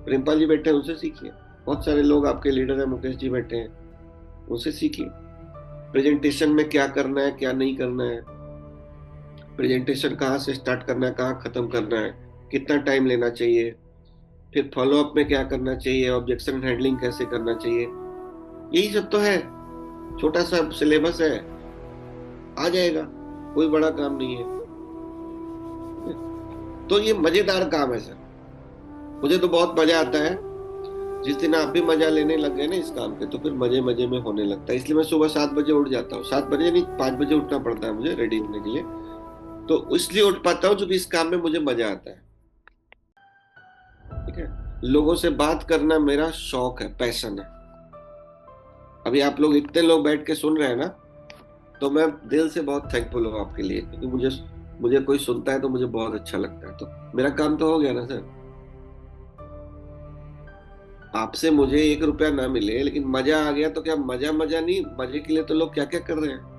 प्रेमपाल जी बैठे हैं, उनसे सीखिए। बहुत सारे लोग आपके लीडर हैं, मुकेश जी बैठे हैं, उनसे सीखिए। प्रेजेंटेशन में क्या करना है क्या नहीं करना है, प्रेजेंटेशन कहाँ से स्टार्ट करना है कहाँ खत्म करना है, कितना टाइम लेना चाहिए, फिर फॉलो अप में क्या करना चाहिए, ऑब्जेक्शन हैंडलिंग कैसे करना चाहिए, यही सब तो है। छोटा सा सिलेबस है, आ जाएगा, कोई बड़ा काम नहीं है। तो ये मजेदार काम है सर, मुझे तो बहुत मजा आता है। जिस दिन आप भी मजा लेने लग गए ना इस काम के, तो फिर मजे मजे में होने लगता है। इसलिए मैं सुबह 7 बजे उठ जाता हूँ, 7 बजे नहीं 5 बजे उठना पड़ता है मुझे रेडी होने के लिए। तो इसलिए उठ पाता हूँ क्योंकि इस काम में मुझे मजा आता है। ठीक है, लोगों से बात करना मेरा शौक है, पैशन है। अभी आप लोग इतने लोग बैठ के सुन रहे हैं ना, तो मैं दिल से बहुत थैंकफुल हूँ आपके लिए, क्योंकि मुझे मुझे कोई सुनता है तो मुझे बहुत अच्छा लगता है। तो मेरा काम तो हो गया ना सर। आपसे मुझे 1 रुपया ना मिले लेकिन मजा आ गया, तो क्या मजा मजा नहीं, मजे के लिए तो लोग क्या क्या कर रहे हैं।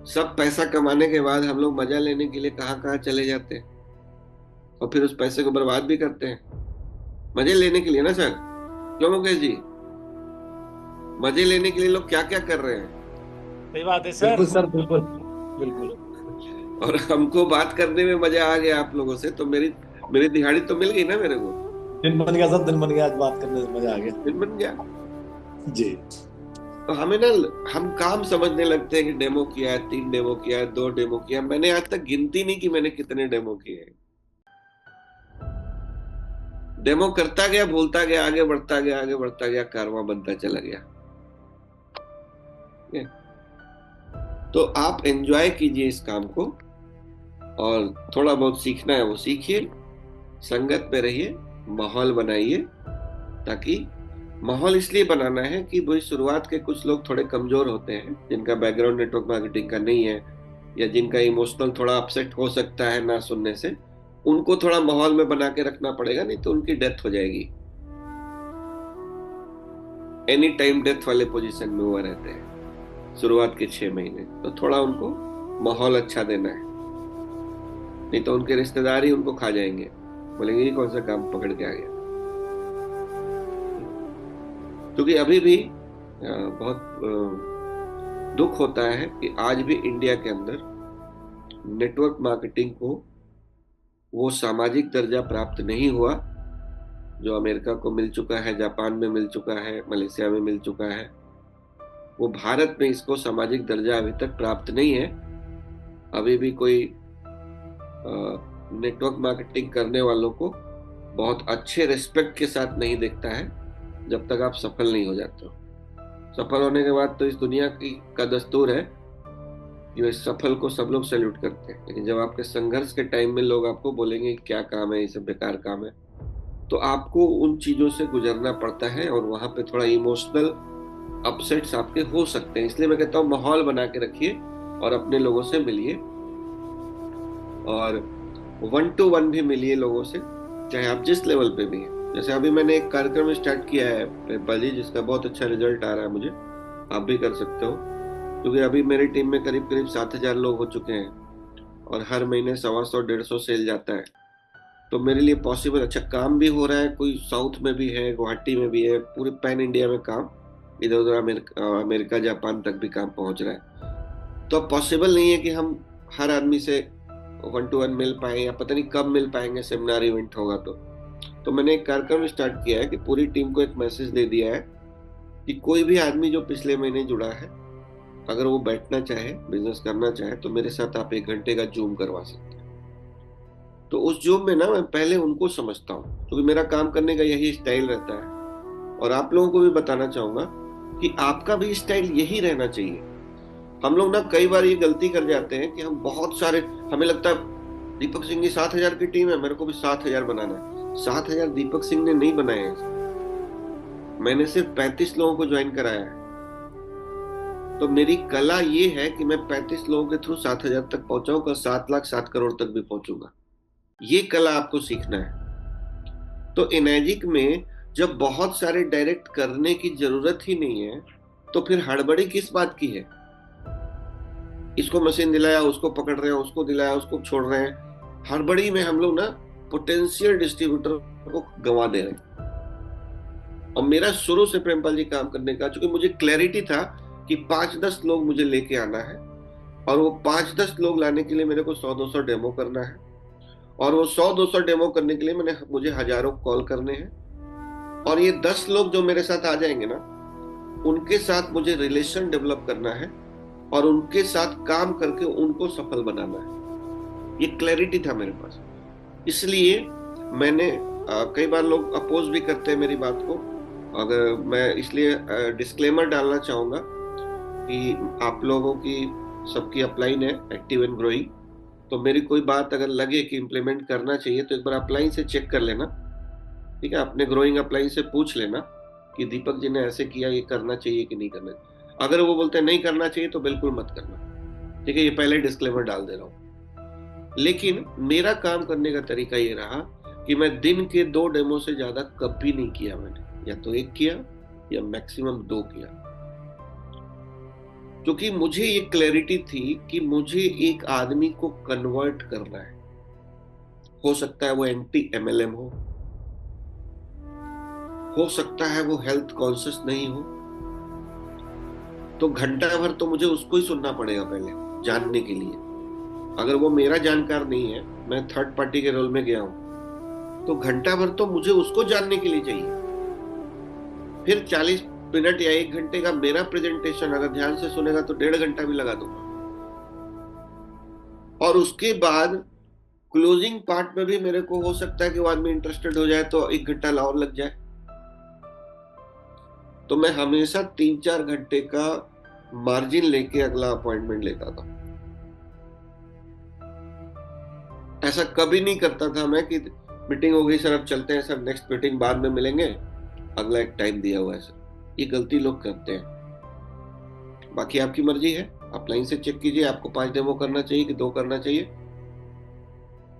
सब पैसा कमाने के बाद हम लोग मजा लेने के लिए कहाँ कहाँ चले जाते हैं, और फिर उस पैसे को बर्बाद भी करते हैं। मजे लेने के लिए ना सर, क्यों मुकेश जी, मजे लेने के लिए लोग क्या क्या कर रहे हैं। सही बात है सर। बिल्कुल सर, बिल्कुल बिल्कुल। और हमको बात करने में मजा आ गया आप लोगों से, तो मेरी मेरी दिहाड़ी तो मिल गई ना मेरे को। दिन बन गया सर, दिन बन गया, आज बात करने में मजा आ गया दिन बन गया। जी। तो हमें ना, हम काम समझने लगते हैं कि डेमो किया है, 3 डेमो किया है, 2 डेमो किया है। मैंने आज तक गिनती नहीं की मैंने कितने डेमो किए हैं। डेमो करता गया, भूलता गया, आगे बढ़ता गया, आगे बढ़ता गया, कारवां बनता चला गया। तो आप एंजॉय कीजिए इस काम को, और थोड़ा बहुत सीखना है वो सीखिए, संगत में रहिए, माहौल बनाइए। ताकि माहौल इसलिए बनाना है कि वही शुरुआत के कुछ लोग थोड़े कमजोर होते हैं, जिनका बैकग्राउंड नेटवर्क मार्केटिंग का नहीं है, या जिनका इमोशनल थोड़ा अपसेट हो सकता है ना सुनने से, उनको थोड़ा माहौल में बना के रखना पड़ेगा, नहीं तो उनकी डेथ हो जाएगी। एनी टाइम डेथ वाले पोजीशन में वो रहते हैं शुरुआत के 6 महीने। तो थोड़ा उनको माहौल अच्छा देना है, नहीं तो उनके रिश्तेदार ही उनको खा जाएंगे, बोलेंगे ये कौन सा काम पकड़ के आ गया। क्योंकि अभी भी बहुत दुख होता है कि आज भी इंडिया के अंदर नेटवर्क मार्केटिंग को वो सामाजिक दर्जा प्राप्त नहीं हुआ जो अमेरिका को मिल चुका है, जापान में मिल चुका है, मलेशिया में मिल चुका है। वो भारत में इसको सामाजिक दर्जा अभी तक प्राप्त नहीं है। अभी भी कोई नेटवर्क मार्केटिंग करने वालों को बहुत अच्छे रिस्पेक्ट के साथ नहीं देखता है, जब तक आप सफल नहीं हो जाते हो। सफल होने के बाद तो इस दुनिया की का दस्तूर है कि इस सफल को सब लोग सैल्यूट करते हैं, लेकिन जब आपके संघर्ष के टाइम में लोग आपको बोलेंगे क्या काम है, ये सब बेकार काम है, तो आपको उन चीजों से गुजरना पड़ता है, और वहां पे थोड़ा इमोशनल अपसेट्स आपके हो सकते हैं। इसलिए मैं कहता हूँ माहौल बना के रखिए और अपने लोगों से मिलिए, और 1-to-1 भी मिलिए लोगों से, चाहे आप जिस लेवल पे भी हैं। जैसे अभी मैंने एक कार्यक्रम स्टार्ट किया है प्रेमपाल जी, जिसका बहुत अच्छा रिजल्ट आ रहा है मुझे, आप भी कर सकते हो, क्योंकि अभी मेरी टीम में करीब करीब 7,000 लोग हो चुके हैं। और हर महीने 125-150 सेल जाता है, तो मेरे लिए पॉसिबल, अच्छा काम भी हो रहा है, कोई साउथ में भी है, गुवाहाटी में भी है, पूरे पैन इंडिया में काम, इधर उधर अमेरिका जापान तक भी काम पहुंच रहा है। तो अब पॉसिबल नहीं है कि हम हर आदमी से 1-to-1 मिल पाए, या पता नहीं कब मिल पाएंगे, सेमिनार इवेंट होगा तो मैंने एक कार्यक्रम स्टार्ट किया है कि पूरी टीम को एक मैसेज दे दिया है कि कोई भी आदमी जो पिछले महीने जुड़ा है, अगर वो बैठना चाहे, बिजनेस करना चाहे, तो मेरे साथ आप 1 घंटे का जूम करवा सकते हैं। तो उस जूम में ना मैं पहले उनको समझता हूँ, क्योंकि मेरा काम करने का यही स्टाइल रहता है, और आप लोगों को भी बताना चाहूंगा कि आपका भी स्टाइल यही रहना चाहिए। हम लोग ना कई बार ये गलती कर जाते हैं कि हम बहुत सारे, हमें लगता है दीपक सिंह की 7,000 की टीम है, मेरे को भी 7,000 बनाना है। 7,000 दीपक सिंह ने नहीं बनाए हैं, मैंने सिर्फ 35 लोगों को ज्वाइन कराया है। तो मेरी कला ये है कि मैं 35 लोगों के थ्रू 7,000 तक पहुंचाऊं, कल 7 लाख 7 करोड़ तक भी पहुंचूंगा। ये कला आपको सीखना है। तो एनर्जिक में जब बहुत सारे डायरेक्ट करने की जरूरत ही नहीं है, तो फिर हड़बड़ी किस बात की है? इसको मशीन दिलाया, उसको पकड़ रहे हैं, उसको दिलाया, उसको छोड़ रहे हैं। हड़बड़ी में हम लोग ना पोटेंशियल डिस्ट्रीब्यूटर को गंवा दे रहे हैं। और मेरा शुरू से प्रेमपाल जी काम करने का, चूंकि मुझे क्लैरिटी था कि 5-10 लोग मुझे लेके आना है, और वो 5-10 लोग लाने के लिए मेरे को 100-200 डेमो करना है, और वो 100-200 डेमो करने के लिए मुझे हजारों कॉल करने हैं, और ये 10 लोग जो मेरे साथ आ जाएंगे ना, उनके साथ मुझे रिलेशन डेवलप करना है, और उनके साथ काम करके उनको सफल बनाना है। ये क्लैरिटी था मेरे पास। इसलिए मैंने कई बार लोग अपोज भी करते हैं मेरी बात को, अगर मैं इसलिए डिस्क्लेमर डालना चाहूंगा कि आप लोगों की सबकी अपलाइन है एक्टिव एंड ग्रोइंग, तो मेरी कोई बात अगर लगे कि इम्प्लीमेंट करना चाहिए तो एक बार अपलाइन से चेक कर लेना, ठीक है? अपने ग्रोइंग अपलाइन से पूछ लेना कि दीपक जी ने ऐसे किया, ये करना चाहिए कि नहीं करना। अगर वो बोलते हैं नहीं करना चाहिए तो बिल्कुल मत करना, ठीक है? ये पहले डिस्क्लेमर डाल दे रहा हूँ। लेकिन मेरा काम करने का तरीका ये रहा कि मैं दिन के 2 डेमो से ज्यादा कभी नहीं किया मैंने, या तो 1 किया या मैक्सिमम 2 किया, क्योंकि मुझे ये क्लैरिटी थी कि मुझे एक आदमी को कन्वर्ट करना है। हो सकता है वो एंटी MLM हो सकता है वो हेल्थ कॉन्शियस नहीं हो, तो घंटा भर तो मुझे उसको ही सुनना पड़ेगा पहले जानने के लिए। अगर वो मेरा जानकार नहीं है, मैं थर्ड पार्टी के रोल में गया हूं, तो घंटा भर तो मुझे उसको जानने के लिए चाहिए। फिर 40 मिनट या 1 घंटे का मेरा प्रेजेंटेशन अगर ध्यान से सुनेगा तो 1.5 घंटा भी लगा दूंगा, और उसके बाद क्लोजिंग पार्ट में भी मेरे को हो सकता है कि वो आदमी इंटरेस्टेड हो जाए तो 1 घंटा और लग जाए। तो मैं हमेशा 3-4 घंटे का मार्जिन लेके अगला अपॉइंटमेंट लेता था। ऐसा कभी नहीं करता था मैं कि मीटिंग हो गई सर, अब चलते हैं सर, नेक्स्ट मीटिंग बाद में मिलेंगे, अगला एक टाइम दिया हुआ है सर। ये गलती लोग करते हैं। बाकी आपकी मर्जी है, आप लाइन से चेक कीजिए, आपको 5 डेमो करना चाहिए कि 2 करना चाहिए।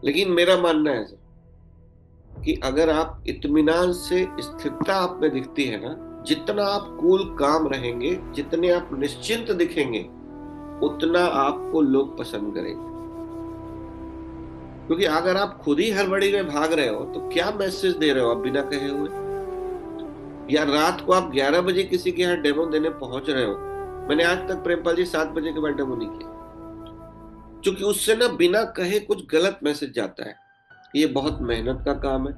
लेकिन मेरा मानना है सर कि अगर आप इत्मीनान से, स्थिरता आप में दिखती है ना, जितना आप कूल काम रहेंगे, जितने आप निश्चिंत दिखेंगे, उतना आपको लोग पसंद करेंगे। क्योंकि अगर आप खुद ही हड़बड़ी में भाग रहे हो तो क्या मैसेज दे रहे हो आप बिना कहे हुए? या रात को आप 11 बजे किसी के यहाँ डेमो देने पहुंच रहे हो। मैंने आज तक प्रेमपाल जी 7 बजे के बाद डेमो नहीं किया, क्योंकि उससे ना बिना कहे कुछ गलत मैसेज जाता है। ये बहुत मेहनत का काम है,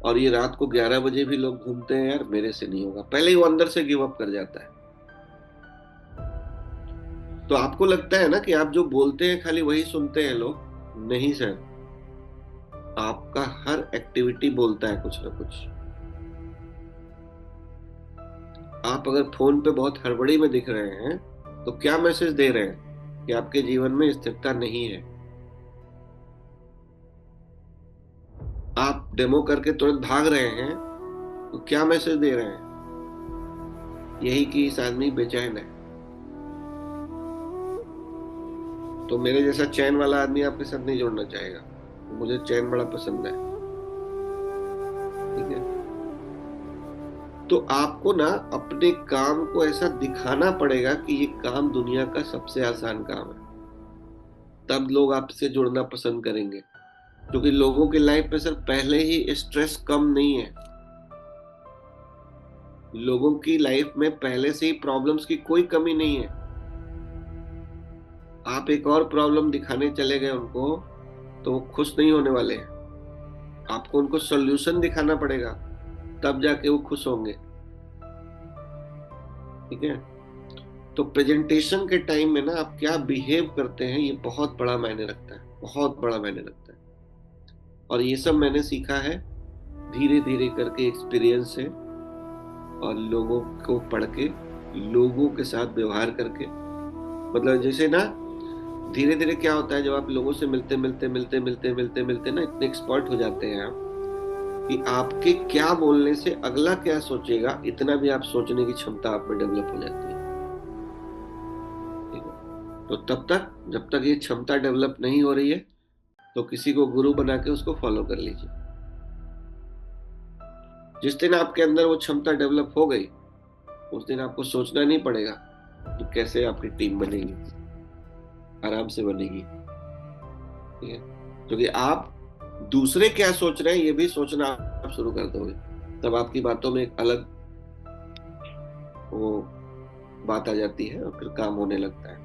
और ये रात को 11 बजे भी लोग घूमते हैं, यार मेरे से नहीं होगा, पहले ही वो अंदर से गिव अप कर जाता है। तो आपको लगता है ना कि आप जो बोलते हैं खाली वही सुनते हैं लोग, नहीं सर, आपका हर एक्टिविटी बोलता है कुछ ना कुछ। आप अगर फोन पे बहुत हड़बड़ी में दिख रहे हैं तो क्या मैसेज दे रहे हैं कि आपके जीवन में स्थिरता नहीं है। आप डेमो करके तुरंत भाग रहे हैं तो क्या मैसेज दे रहे हैं? यही कि इस आदमी बेचैन है। तो मेरे जैसा चैन वाला आदमी आपके साथ नहीं जोड़ना चाहेगा, मुझे चैन बड़ा पसंद है, ठीक है? तो आपको ना अपने काम को ऐसा दिखाना पड़ेगा कि ये काम दुनिया का सबसे आसान काम है। तब लोग आपसे जुड़ना पसंद करेंगे, क्योंकि लोगों की लाइफ में सर पहले ही स्ट्रेस कम नहीं है। लोगों की लाइफ में पहले से ही प्रॉब्लम्स की कोई कमी नहीं है। आप एक और प्रॉब्लम दिखाने चले गए उनको तो वो खुश नहीं होने वाले हैं। आपको उनको सॉल्यूशन दिखाना पड़ेगा, तब जाके वो खुश होंगे। ठीक है, तो प्रेजेंटेशन के टाइम में ना आप क्या बिहेव करते हैं, ये बहुत बड़ा मायने रखता है, बहुत बड़ा मायने रखता है। और ये सब मैंने सीखा है धीरे धीरे करके, एक्सपीरियंस से और लोगों को पढ़ के, लोगों के साथ व्यवहार करके। मतलब जैसे ना धीरे धीरे क्या होता है, जब आप लोगों से मिलते मिलते मिलते मिलते मिलते मिलते ना इतने एक्सपर्ट हो जाते हैं आप कि आपके क्या बोलने से अगला क्या सोचेगा, इतना भी आप सोचने की क्षमता आप में डेवलप हो जाती है। ठीक है, तो तब तक जब तक ये क्षमता डेवलप नहीं हो रही है तो किसी को गुरु बना के उसको फॉलो कर लीजिए। जिस दिन आपके अंदर वो क्षमता डेवलप हो गई, उस दिन आपको सोचना नहीं पड़ेगा कि कैसे आपकी टीम बनेगी, आराम से बनेगी। ठीक है, क्योंकि आप दूसरे क्या सोच रहे हैं ये भी सोचना आप शुरू कर दोगे, तब आपकी बातों में एक अलग वो बात आ जाती है और फिर काम होने लगता है।